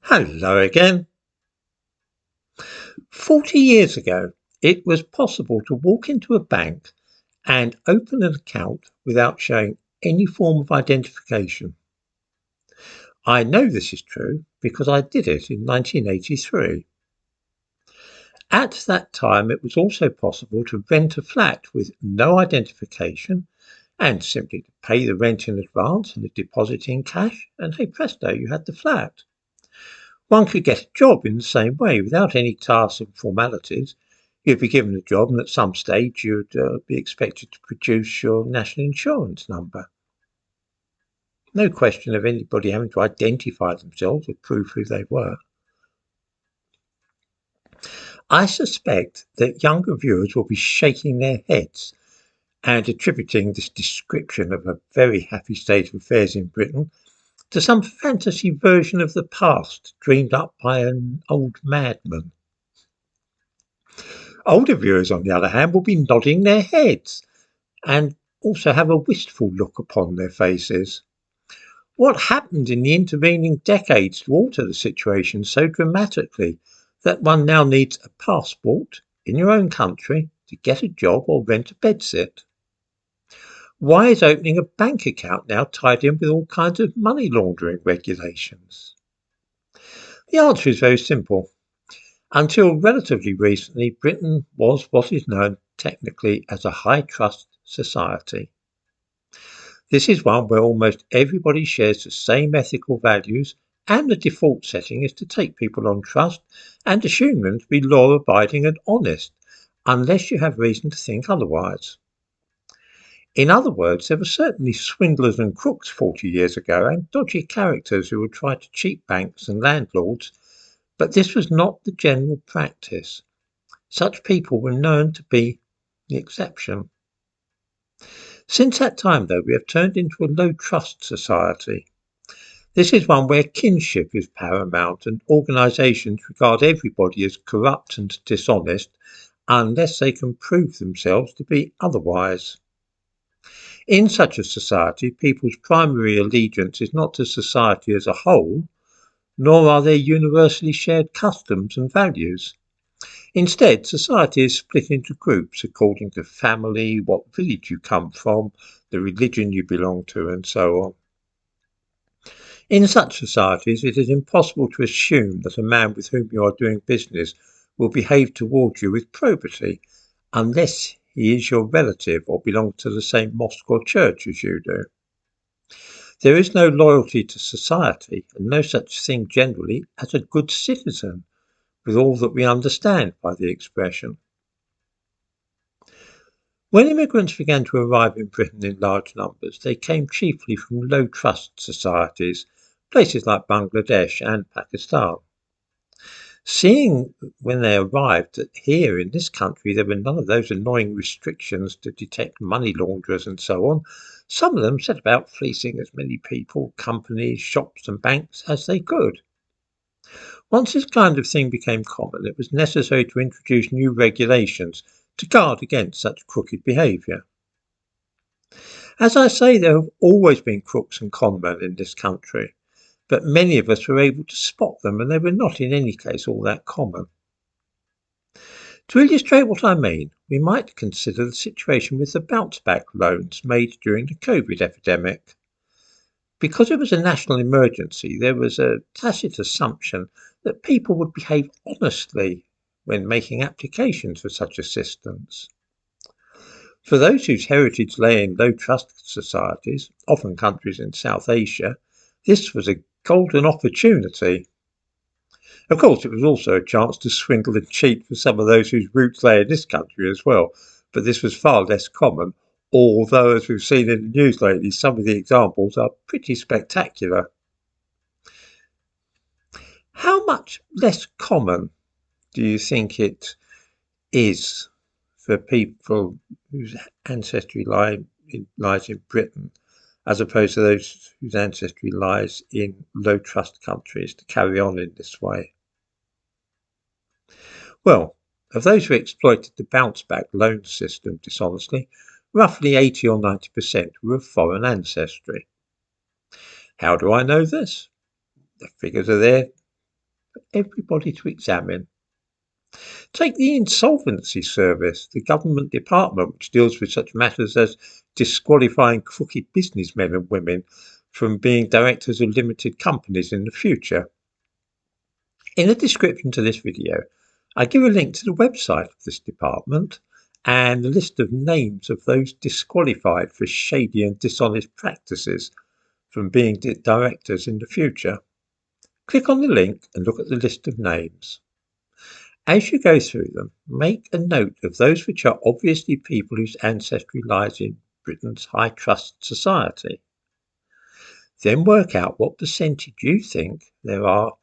Hello again. 40 years ago, it was possible to walk into a bank and open an account without showing any form of identification. I know this is true because I did it in 1983. At that time, it was also possible to rent a flat with no identification and simply to pay the rent in advance and a deposit in cash, and hey presto, you had the flat. One could get a job in the same way without any tasks and formalities. You'd be given a job, and at some stage you'd be expected to produce your national insurance number. No question of anybody having to identify themselves or prove who they were. I suspect that younger viewers will be shaking their heads and attributing this description of a very happy state of affairs in Britain to some fantasy version of the past dreamed up by an old madman. Older viewers, on the other hand, will be nodding their heads and also have a wistful look upon their faces. What happened in the intervening decades to alter the situation so dramatically that one now needs a passport in your own country to get a job or rent a bedsit? Why is opening a bank account now tied in with all kinds of money laundering regulations? The answer is very simple. Until relatively recently, Britain was what is known technically as a high trust society. This is one where almost everybody shares the same ethical values, and the default setting is to take people on trust and assume them to be law abiding and honest, unless you have reason to think otherwise. In other words, there were certainly swindlers and crooks 40 years ago and dodgy characters who would try to cheat banks and landlords, but this was not the general practice. Such people were known to be the exception. Since that time, though, we have turned into a low trust society. This is one where kinship is paramount and organisations regard everybody as corrupt and dishonest unless they can prove themselves to be otherwise. In such a society, people's primary allegiance is not to society as a whole, nor are there universally shared customs and values. Instead, society is split into groups according to family, what village you come from, the religion you belong to, and so on. In such societies, it is impossible to assume that a man with whom you are doing business will behave towards you with probity, unless he is your relative or belongs to the same mosque or church as you do. There is no loyalty to society, and no such thing generally as a good citizen, with all that we understand by the expression. When immigrants began to arrive in Britain in large numbers, they came chiefly from low trust societies, places like Bangladesh and Pakistan. Seeing when they arrived that here in this country there were none of those annoying restrictions to detect money launderers and so on, some of them set about fleecing as many people, companies, shops and banks as they could. Once this kind of thing became common, it was necessary to introduce new regulations to guard against such crooked behaviour. As I say, there have always been crooks and conmen in this country, but many of us were able to spot them, and they were not in any case all that common. To illustrate what I mean, we might consider the situation with the bounce-back loans made during the COVID epidemic. Because it was a national emergency, there was a tacit assumption that people would behave honestly when making applications for such assistance. For those whose heritage lay in low trust societies, often countries in South Asia, this was a golden opportunity. Of course, it was also a chance to swindle and cheat for some of those whose roots lay in this country as well, but this was far less common, although, as we've seen in the news lately, some of the examples are pretty spectacular. How much less common do you think it is for people whose ancestry lies in Britain, as opposed to those whose ancestry lies in low trust countries, to carry on in this way? Well, of those who exploited the bounce back loan system dishonestly, roughly 80 or 90% were of foreign ancestry. How do I know this? The figures are there for everybody to examine. Take the Insolvency Service, the government department which deals with such matters as disqualifying crooked businessmen and women from being directors of limited companies in the future. In the description to this video, I give a link to the website of this department and a list of names of those disqualified for shady and dishonest practices from being directors in the future. Click on the link and look at the list of names. As you go through them, make a note of those which are obviously people whose ancestry lies in Britain's high trust society. Then work out what percentage you think there are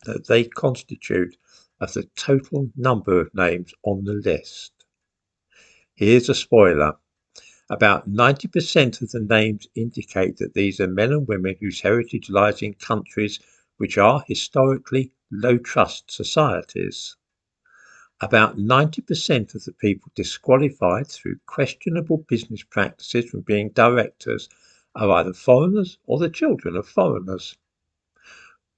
that they constitute of the total number of names on the list. Here's a spoiler. About 90% of the names indicate that these are men and women whose heritage lies in countries which are historically low trust societies. About 90% of the people disqualified through questionable business practices from being directors are either foreigners or the children of foreigners.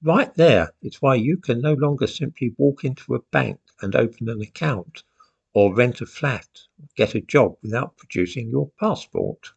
Right there, it's why you can no longer simply walk into a bank and open an account or rent a flat or get a job without producing your passport.